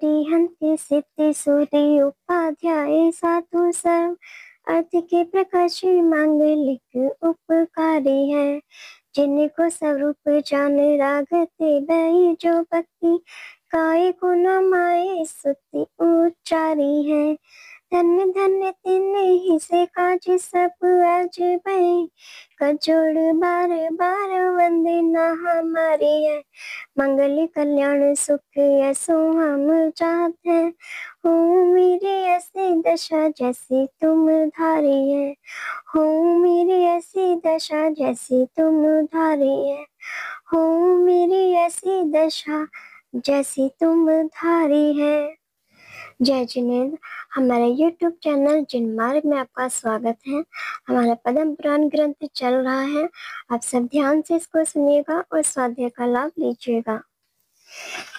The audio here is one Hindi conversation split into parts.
परिहन्ति सिद्धि सूरि उपाध्याय साधु सर्व अर्थ के प्रकाशी मांगलिक उपकारी है। जिनको स्वरूप जान रागते बही जो भक्ति काय को न माए स्तुति उच्चारी है। धन्य धन्य तिन्ने ही से काज सब आज भई कजोड़ बार बार वंदना हमारी है। मंगल कल्याण सुख ऐसो हम चाहते हैं। हो मेरी ऐसी दशा जैसी तुम धारी है। हो मेरी ऐसी दशा जैसी तुम धारी है। हो मेरी ऐसी दशा जैसी तुम धारी है। जय जिनेन्द्र। हमारे YouTube चैनल जिनमार्ग में आपका स्वागत है। हमारा पद्म पुराण ग्रंथ चल रहा है। आप सब ध्यान से इसको सुनिएगा और स्वाध्याय का लाभ लीजिएगा।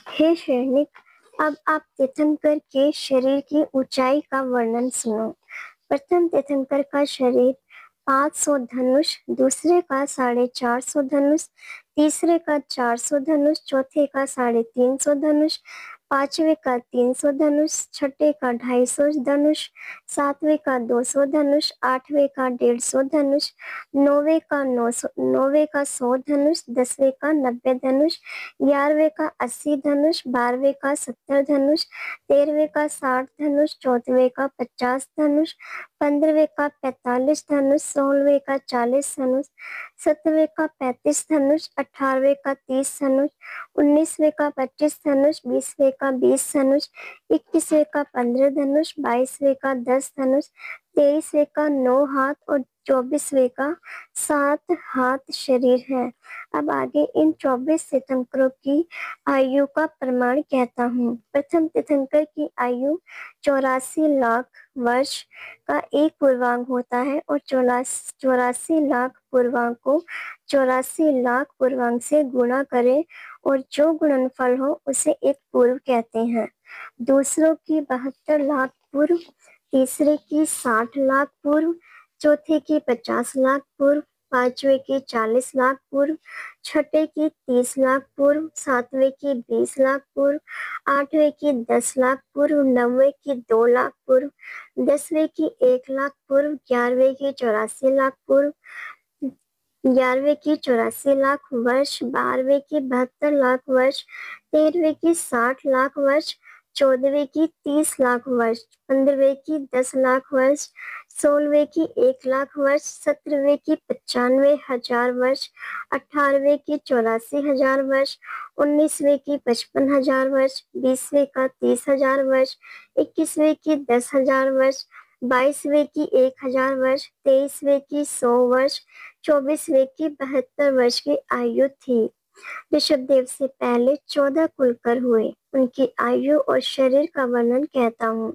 हे सैनिक, अब आप तीर्थंकर के शरीर की ऊंचाई का वर्णन सुनो। प्रथम तीर्थंकर का शरीर 500 धनुष, दूसरे का 450 धनुष, तीसरे का 400 धनुष, चौथे का 350 धनुष, पांचवे का 300 धनुष, छठे का 250 धनुष, सातवें का 200 धनुष, आठवें का 150 धनुष, नौवे का 100 धनुष, 10वें का 90 धनुष, 11वें का 80 धनुष, 12वें का 70 धनुष, 13वें का 60 धनुष, 14वें का 50 धनुष, 15वें का 45 धनुष, 16वें का 40 धनुष, 17वें का 35 धनुष, 18वें का 30 धनुष, 19वें का 25 धनुष, 20वें का 20 धनुष, 21वें का 15 धनुष, 22वें का 10 धनुष, 23वें का 9 हाथ और 24वें का 7 हाथ शरीर है। अब आगे इन 24 तीर्थंकरों की आयु का प्रमाण कहता हूँ। प्रथम तीर्थंकर की आयु 84 लाख वर्ष का एक पूर्वांग होता है और 84 लाख पूर्वांग को 84 लाख पूर्वांग से गुणा करें और जो गुणनफल हो उसे एक पूर्व कहते हैं। दूसरों की 72 लाख पूर्व, तीसरे की 60 लाख पूर्व, चौथे की 50 लाख पूर्व, पांचवे की 40 लाख पूर्व, छठे की 30 लाख पूर्व, सातवें की 20 लाख पूर्व, आठवें की 10 लाख पूर्व, नौवें की 2 लाख पूर्व, 10वें की 1 लाख पूर्व, 11वें की 84 लाख पूर्व, 11वें की 84 लाख वर्ष, 12वें की 72 लाख वर्ष, 13वें की 60 लाख वर्ष, 14वें की 30 लाख वर्ष, 15वें की 10 लाख वर्ष, 16वें की 1 लाख वर्ष, 17वें की 95,000 वर्ष, 18वें की 84,000 वर्ष, 19वें की 55,000 वर्ष, 20वें का 30,000 वर्ष, 21वें की 10,000 वर्ष, 22वें की 1,000 वर्ष, 23वें की 100 वर्ष, 24वें की 72 वर्ष की आयु थी। ऋषभदेव से पहले 14 कुलकर हुए। उनकी आयु और शरीर का वर्णन कहता हूँ।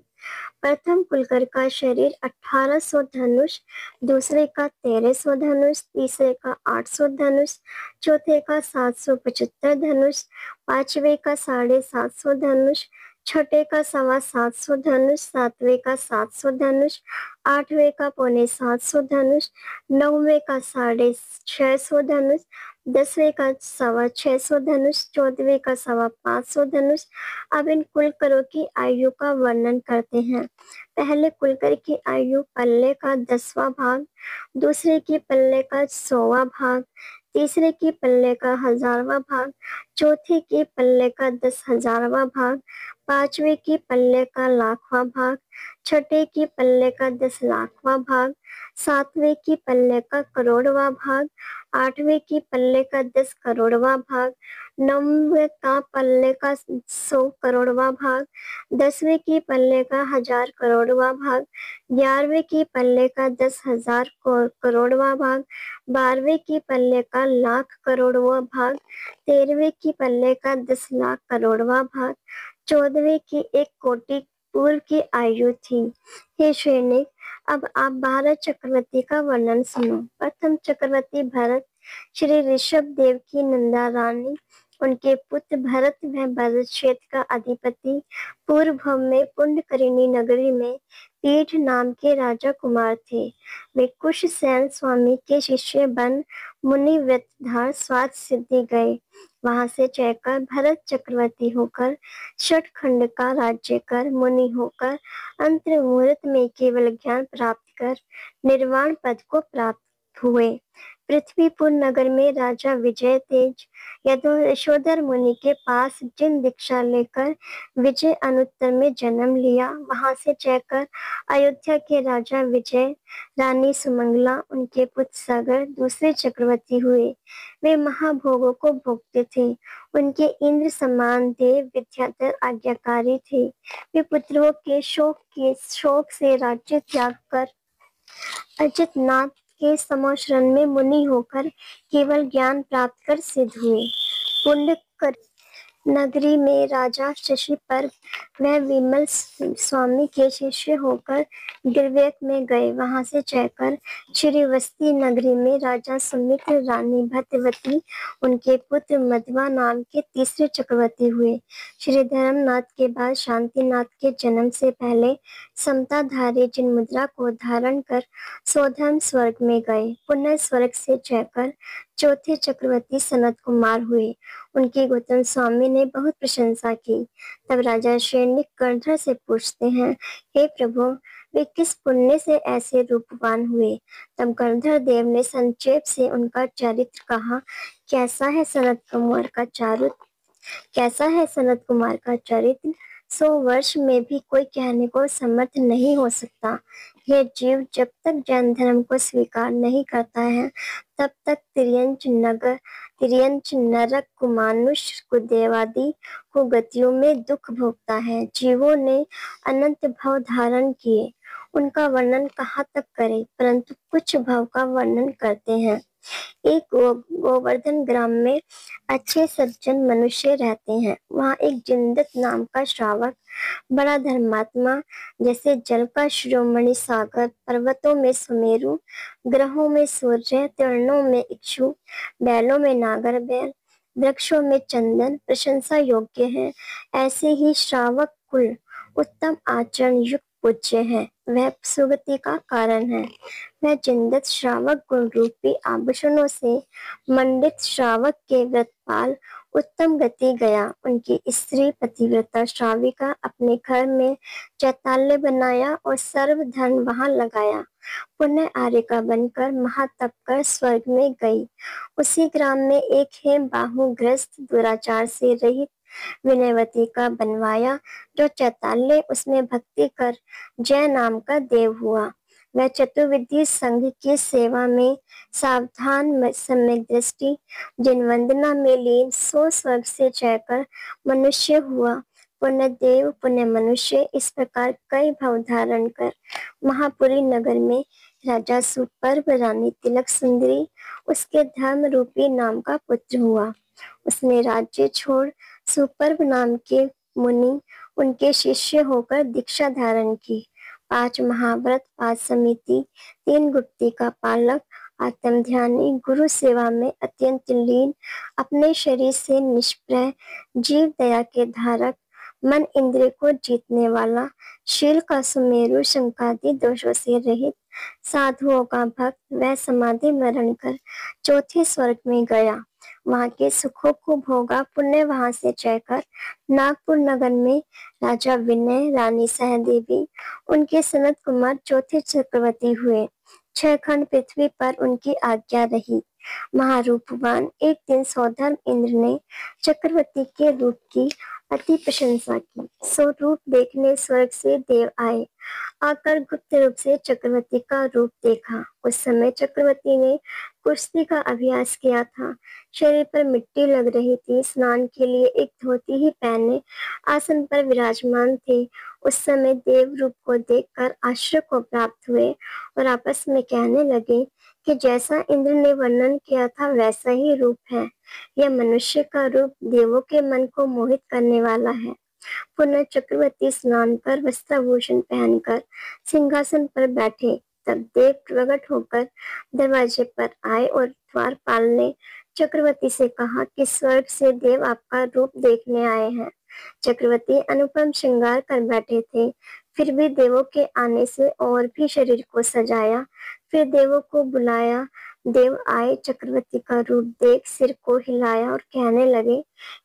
प्रथम कुलकर का शरीर 1800 धनुष, दूसरे का 1300 धनुष, तीसरे का 800 धनुष, चौथे का 775 धनुष, पांचवे का 750 धनुष, छठे का 725 धनुष, सातवें का 700 धनुष, आठवें का 725 धनुष, नौवें का 650 धनुष, 10वें का 625 धनुष, 14वें का 525 धनुष। अब इन कुलकरों की आयु का वर्णन करते हैं। पहले कुलकर की आयु पल्ले का 10वां भाग, दूसरे की पल्ले का 100वां भाग, तीसरे की पल्ले का 1000वां भाग, चौथे की पल्ले का 10,000वां भाग, पांचवे की पल्ले का 1,00,000वां भाग, छठे की पल्ले का 10,00,000वां भाग, सातवें की पल्ले का करोड़वां भाग, आठवें की पल्ले का 10 करोड़वां भाग, नौवें का पल्ले का 100 करोड़वां भाग, 10वें की पल्ले का 1000 करोड़वां भाग, 11वें की पल्ले का 10,000 करोड़वां भाग, 12वें की पल्ले का 1,00,000 करोड़वां भाग, 13वें की पल्ले का 10,00,000 करोड़वां भाग, 14वें की 1 कोटि पूर्व की आयु थी। हे सैनिक, अब आप भारत चक्रवर्ती का वर्णन सुनो। प्रथम चक्रवर्ती भरत श्री ऋषभ देव की नंदा रानी उनके पुत्र भरत व भरत क्षेत्र का अधिपति पूर्व भव में पुंडकरिणी नगरी में पीठ नाम के राजा कुमार थे। वे कुशसेन स्वामी के शिष्य बन मुनि व्रतधार स्वाद सिद्धि गए। वहां से चलकर भरत चक्रवर्ती होकर षटखंड का राज्य कर मुनि होकर अंत मुहूर्त में केवल ज्ञान प्राप्त कर निर्वाण पद को प्राप्त हुए। पृथ्वीपुर नगर में राजा विजय तेज यशोधर मुनि के पास जिन दीक्षा लेकर विजय अनुत्तर में जन्म लिया, वहां से चलकर अयोध्या के राजा विजय, रानी सुमंगला, उनके पुत्र सागर दूसरे चक्रवर्ती हुए। वे महाभोगों को भोगते थे। उनके इंद्र समान देव विद्याधर आज्ञाकारी थे। वे पुत्रों के शोक से राज्य त्याग कर अजितनाथ के समोशरण में मुनि होकर केवल ज्ञान प्राप्त कर सिद्ध हुए। पुंडकर नगरी में राजा शशि पर वह विमल स्वामी के शिष्य होकर गिरवेक में गए। वहां से चलकर श्रीवस्ती नगरी में राजा सुमित्र, रानी भद्रवती, उनके पुत्र मध्वा नाम के तीसरे चक्रवर्ती हुए। श्री धर्मनाथ के बाद शांतिनाथ के जन्म से पहले समताधारी जिन मुद्रा को धारण कर स्वधर्म स्वर्ग में गए। पुनः स्वर्ग से चलकर चौथे चक्रवर्ती सनत कुमार हुए। उनकी गौतम स्वामी ने बहुत प्रशंसा की। तब राजा श्रेणिक कर्णधर से पूछते हैं, हे प्रभु, वे किस पुण्य से ऐसे रूपवान हुए? तब कर्णधर देव ने संक्षेप से उनका चरित्र कहा। कैसा है सनत कुमार का चरित्र? 100 वर्ष में भी कोई कहने को समर्थ नहीं हो सकता। यह जीव जब तक जैन धर्म को स्वीकार नहीं करता है, तब तक तिर्यंच नरक कुमानुष कुदेवादि कुगतियों में दुख भोगता है। जीवों ने अनंत भाव धारण किए, उनका वर्णन कहाँ तक करे, परंतु कुछ भाव का वर्णन करते हैं। एक गोवर्धन ग्राम में अच्छे सज्जन मनुष्य रहते हैं। वहाँ एक जिंदत नाम का श्रावक, बड़ा धर्मात्मा, जैसे जल का शिरोमणि सागर, पर्वतों में सुमेरु, ग्रहों में सूर्य, तृणों में इक्षु, बैलों में नागर बैल, वृक्षों में चंदन प्रशंसा योग्य है। ऐसे ही श्रावक कुल उत्तम आचरण युक्त पूज्य है। वह सुगति का कारण है। वह जिंदत श्रावक गुण रूपी आभूषणों से मंडित श्रावक के व्रतपाल उत्तम गति गया। उनकी स्त्री पतिव्रता श्राविका अपने घर में चैताल्य बनाया और सर्व धन वहां लगाया। पुनः आर्यका बनकर महातप कर स्वर्ग में गई। उसी ग्राम में एक हेम बाहुग्रस्त दुराचार से रहित विनयवती का बनवाया, जो चैताल्य उसमें भक्ति कर जय नाम का देव हुआ। वह चतुर्विधि संघ की सेवा में सावधान, सम्यक दृष्टि, जिन वंदना में लीन, 100 स्वर्ग से चढ़कर मनुष्य हुआ। पुण्य देव पुण्य मनुष्य, इस प्रकार कई भाव धारण कर महापुरी नगर में राजा सुपर्व, रानी तिलक सुंदरी, उसके धर्म रूपी नाम का पुत्र हुआ। उसने राज्य छोड़ सुपर्व नाम के मुनि, उनके शिष्य होकर दीक्षा धारण की। 5 महाव्रत, 5 समिति, 3 गुप्ती का पालक, आत्म ध्यानी, गुरु सेवा में अत्यंत लीन, अपने शरीर से निष्प्रय, जीव दया के धारक, मन इंद्रिय को जीतने वाला, शील का सुमेरु, शंकादि दोषों से रहित, साधुओं का भक्त, वह समाधि मरण कर चौथे स्वर्ग में गया। वहां के सुखों को भोगा। पुण्य वहां से चढ़कर नागपुर नगर में राजा विनय, रानी सहदेवी, उनके सनत कुमार चौथे चक्रवर्ती हुए। 6 खंड पृथ्वी पर उनकी आज्ञा रही। महारूपवान एक दिन सौधर्म इंद्र ने चक्रवर्ती के रूप की अति प्रशंसा की। सो रूप देखने स्वर्ग से देव आए। आकर गुप्त रूप से चक्रवर्ती का रूप देखा। उस समय चक्रवर्ती ने कुश्ती का अभ्यास किया था। शरीर पर मिट्टी लग रही थी। स्नान के लिए एक धोती ही पहने आसन पर विराजमान थे। उस समय देव रूप को देखकर आश्चर्य को प्राप्त हुए और आपस में कहने लगे कि जैसा इंद्र ने वर्णन किया था वैसा ही रूप है। यह मनुष्य का रूप देवों के मन को मोहित करने वाला है। पुनः चक्रवर्ती स्नान कर वस्त्राभूषण पहनकर सिंहासन पर बैठे। तब देव प्रकट होकर दरवाजे पर आए और द्वारपाल ने चक्रवर्ती से कहा कि स्वर्ग से देव आपका रूप देखने आए हैं। चक्रवर्ती अनुपम श्रृंगार कर बैठे थे, फिर भी देवों के आने से और भी शरीर को सजाया। फिर देवों को बुलाया। देव आए, चक्रवर्ती का रूप देख सिर को हिलाया और कहने लगे,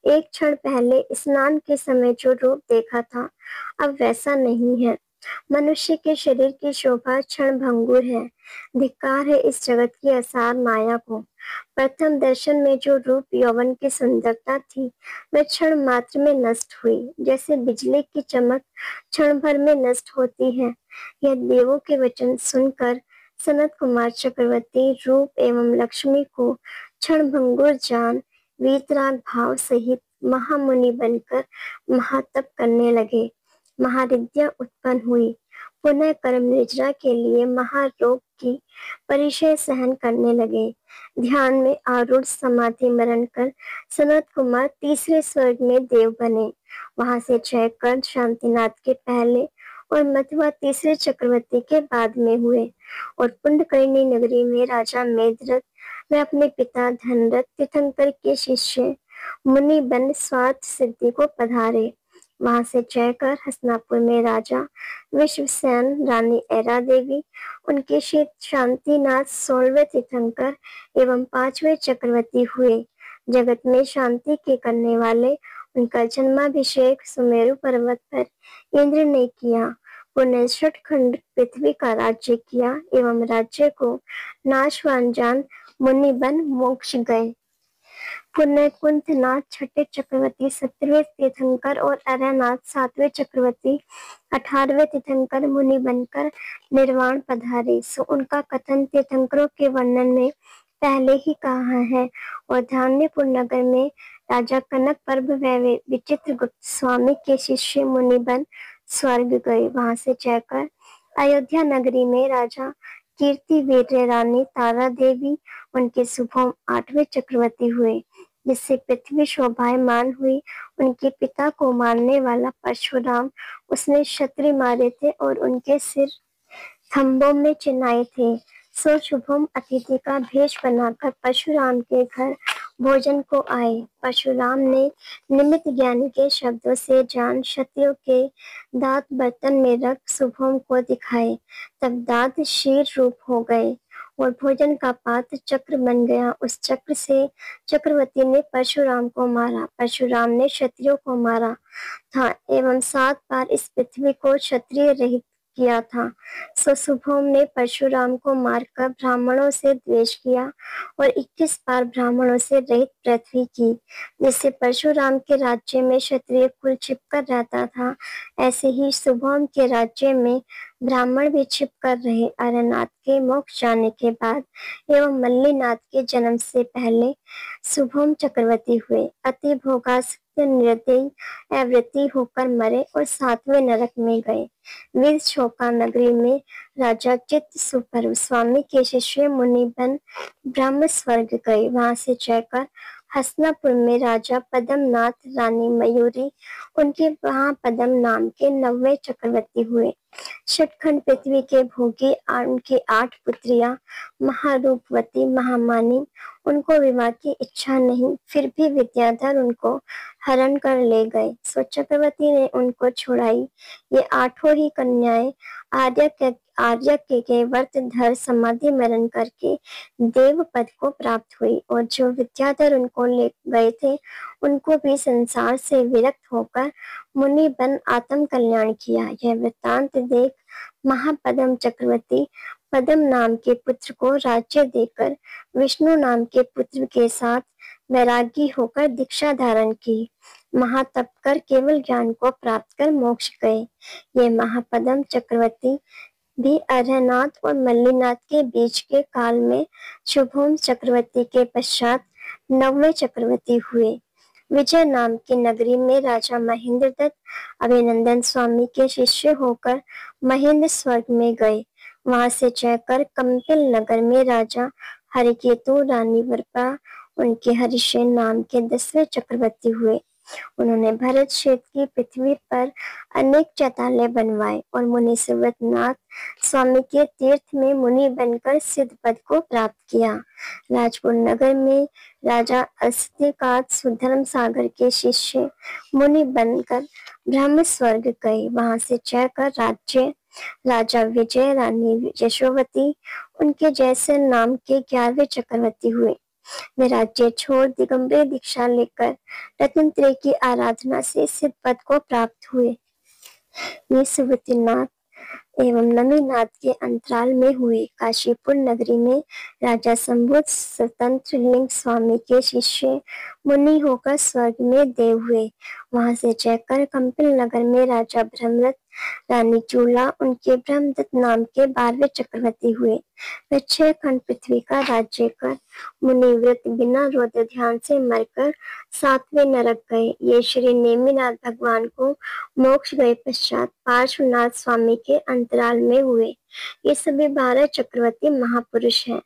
एक क्षण पहले स्नान के समय जो रूप देखा था अब वैसा नहीं है। मनुष्य के शरीर की शोभा क्षण भंगुर है। धिक्कार है इस जगत की असार माया को। प्रथम दर्शन में जो रूप यौवन की सुंदरता थी वह क्षण मात्र में नष्ट हुई, जैसे बिजली की चमक क्षण भर में नष्ट होती है। यह देवों के वचन सुनकर सनत कुमार चक्रवर्ती रूप एवं लक्ष्मी को क्षण भंगुर जान वीतराग भाव सहित महामुनि बनकर महातप करने लगे। महारिद्या उत्पन्न हुई। पुनः कर्म निद्रा के लिए महारोग की परिचय सहन करने लगे। ध्यान में आरूढ़ समाधि मरण कर सनत कुमार तीसरे स्वर्ग में देव बने। वहां से जयकर्ण शांतिनाथ के पहले और मथुरा तीसरे चक्रवर्ती के बाद में हुए और पुंडकर्णी नगरी में राजा मेदरथ व अपने पिता धनरथ तीर्थंकर के शिष्य मुनि बन स्वार्थ सिद्धि को पधारे। वहां से जयकर हसनापुर में राजा विश्वसेन, रानी ऐरा देवी, उनके शिष्य शांतिनाथ 16वें तीर्थंकर एवं 5वें चक्रवर्ती हुए। जगत में शांति के करने वाले उनका जन्माभिषेक सुमेरु पर्वत पर इंद्र ने किया। पुनः षटखंड पृथ्वी का राज्य किया एवं राज्य को नाशवान जान मुनि बन मोक्ष गए। पुनः कुंथनाथ छठे चक्रवर्ती 17वें तीर्थंकर और अरयनाथ 7वें चक्रवर्ती 18वें तीर्थंकर मुनि बनकर निर्वाण पधारे। सो उनका कथन तीर्थंकरों के वर्णन में पहले ही कहा है। और धान्यपुर नगर में राजा कनक पर्व विचित्र गुप्त स्वामी के शिष्य मुनि बन स्वर्ग गए। वहां से जाकर अयोध्या नगरी में राजा कीर्ति वीर्य, रानी तारा देवी, उनके शुभम 8वें चक्रवर्ती हुए, जिससे पृथ्वी शोभायमान हुई। उनके पिता को मारने वाला परशुराम, उसने क्षत्रिय मारे थे और उनके सिर खंभों में चिन्हाए थे। सो शुभम अतिथि का भेष बनाकर परशुराम के घर भोजन को आए। परशुराम ने निमित्त ज्ञानी के शब्दों से जान क्षत्रियों के दांत बर्तन में रख शुभम को दिखाए। तब दांत शीर रूप हो गए और भोजन का पात्र चक्र बन गया। उस चक्र से चक्रवर्ती ने परशुराम को मारा। परशुराम ने क्षत्रियों को मारा था एवं 7 बार इस पृथ्वी को क्षत्रिय रहित किया था। सो शुभम ने परशुराम को मारकर ब्राह्मणों से द्वेष किया और 21 बार ब्राह्मणों से रहित पृथ्वी की। जिससे परशुराम के राज्य में क्षत्रिय कुल छिपकर रहता था, ऐसे ही शुभम के राज्य में ब्राह्मण भी छिपकर रहे। अरनाथ के मोक्ष जाने के बाद एवं मल्लीनाथ के जन्म से पहले शुभम चक्रवर्ती हुए। अति भोगासक्त निर्दयी अवृत्ति होकर मरे और 7वें नरक में गए। वीर शोका नगरी में राजा चित्त सुपर्व स्वामी के शिष्य मुनि बन ब्रह्म स्वर्ग गए। वहां से जाकर हसनापुर में राजा पद्मनाथ, रानी मयूरी, उनके वहां पद्म नाम के 9वें चक्रवर्ती हुए। षटखंड पृथ्वी के भोगी उनकी 8 पुत्रियां महारूपवती, महामानी, उनको विवाह की इच्छा नहीं, फिर भी विद्याधर उनको हरण कर ले गए। सो चक्रवर्ती ने उनको छुड़ाई। ये 8 ही कन्याएं आर्य के व्रत धर समाधि मरण करके देव पद को प्राप्त हुई और जो विद्याधर उनको ले गए थे उनको भी संसार से विरक्त होकर मुनि बन आत्म कल्याण किया। यह वृत्तांत देख महापद्म चक्रवर्ती पद्म नाम के पुत्र को राज्य देकर विष्णु नाम के पुत्र के साथ वैरागी होकर दीक्षा धारण की। महातप कर केवल ज्ञान को प्राप्त कर मोक्ष गए। ये महापद्म चक्रवर्ती भी अरहनाथ और मल्लीनाथ के बीच के काल में शुभम चक्रवर्ती के पश्चात 9वें चक्रवर्ती हुए। विजय नाम की नगरी में राजा महेंद्र दत्त अभिनंदन स्वामी के शिष्य होकर महेंद्र स्वर्ग में गए। वहां से जाकर कंपिल नगर में राजा हरिकेतु, रानी वर्पा, उनके हरिसेन नाम के 10वें चक्रवर्ती हुए। उन्होंने भरत क्षेत्र की पृथ्वी पर अनेक चैतालय बनवाए और मुनि सुव्रतनाथ स्वामी के तीर्थ में मुनि बनकर सिद्ध पद को प्राप्त किया। राजपुर नगर में राजा अस्तिकात सुधर्म सागर के शिष्य मुनि बनकर ब्रह्म स्वर्ग गए। वहां से चढ़कर राज्य राजा विजय, रानी यशोवती उनके जैसे नाम के 11वें चक्रवर्ती हुए। वे राज्य छोड़ दिगंबर दीक्षा लेकर रत्नत्रय की आराधना से सिद्ध पद को प्राप्त हुए। ये सुबुद्धिनाथ एवं नमीनाथ के अंतराल में हुए। काशीपुर नगरी में राजा संबुद्ध स्वतंत्र लिंग स्वामी के शिष्य मुनि होकर स्वर्ग में देव हुए। वहां से चढ़कर कंपिल नगर में राजा ब्रह्मदत्त, रानी चूला उनके ब्रह्मदत्त नाम के 12वें चक्रवर्ती हुए। वे 6 खंड पृथ्वी का राज्य कर मुनिव्रत बिना रौद्र ध्यान से मरकर 7वें नरक गए। ये श्री नेमिनाथ भगवान को मोक्ष गए पश्चात पार्श्वनाथ स्वामी के अंतराल में हुए। ये सभी 12 चक्रवर्ती महापुरुष हैं।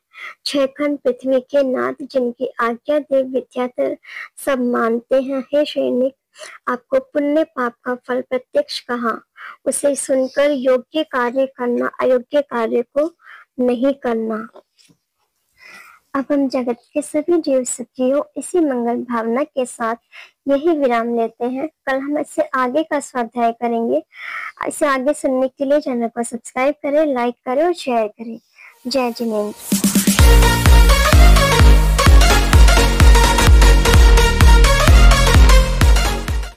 6 खंड पृथ्वी के नाथ जिनकी आज्ञा देव विद्याधर सब मानते हैं। हे सैनिक, आपको पुण्य पाप का फल प्रत्यक्ष कहा, उसे सुनकर योग्य कार्य करना, अयोग्य कार्य को नहीं करना। अब हम जगत के सभी जीव सखियों इसी मंगल भावना के साथ यही विराम लेते हैं। कल हम इससे आगे का स्वाध्याय करेंगे। इसे आगे सुनने के लिए चैनल को सब्सक्राइब करें, लाइक करें और शेयर करें। जय जिनेंद्र।